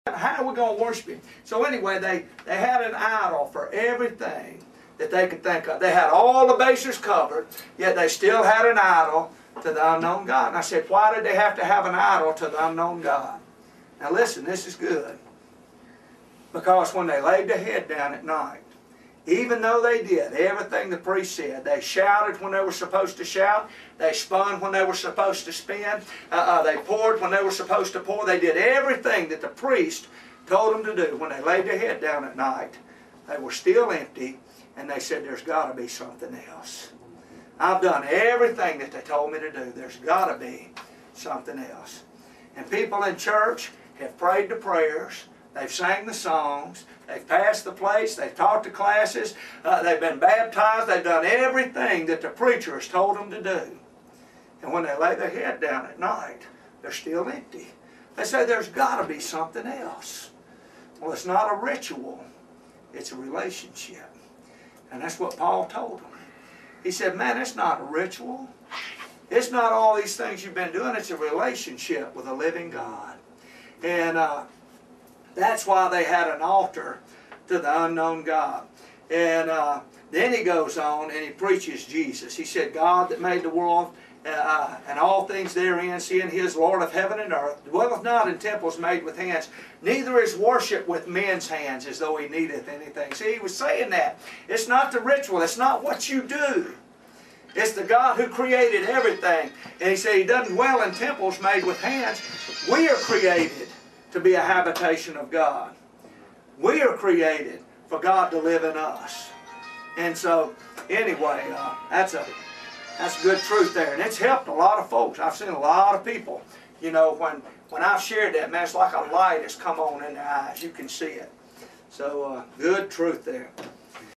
How are we going to worship Him? So anyway, they had an idol for everything that they could think of. They had all the bases covered, yet they still had an idol to the unknown God. And I said, why did they have to have an idol to the unknown God? Now listen, this is good. Because when they laid their head down at night, even though they did everything the priest said, they shouted when they were supposed to shout, they spun when they were supposed to spin, they poured when they were supposed to pour, they did everything that the priest told them to do. When they laid their head down at night, they were still empty, and they said, there's got to be something else. I've done everything that they told me to do. There's got to be something else. And people in church have prayed the prayers, they've sang the songs, they've passed the plates, they've taught the classes, they've been baptized, they've done everything that the preacher has told them to do. And when they lay their head down at night, they're still empty. They say there's got to be something else. Well, it's not a ritual, it's a relationship. And that's what Paul told them. He said, man, it's not a ritual. It's not all these things you've been doing. It's a relationship with a living God. And that's why they had an altar to the unknown God. And then he goes on and he preaches Jesus. He said, God that made the world and all things therein, seeing He is Lord of heaven and earth, dwelleth not in temples made with hands, neither is worship with men's hands as though He needeth anything. See, he was saying that. It's not the ritual. It's not what you do. It's the God who created everything. And he said He doesn't dwell in temples made with hands. We are created to be a habitation of God. We are created for God to live in us. And so, anyway, that's good truth there. And it's helped a lot of folks. I've seen a lot of people, you know, when I've shared that, man, it's like a light has come on in their eyes. You can see it. So, good truth there.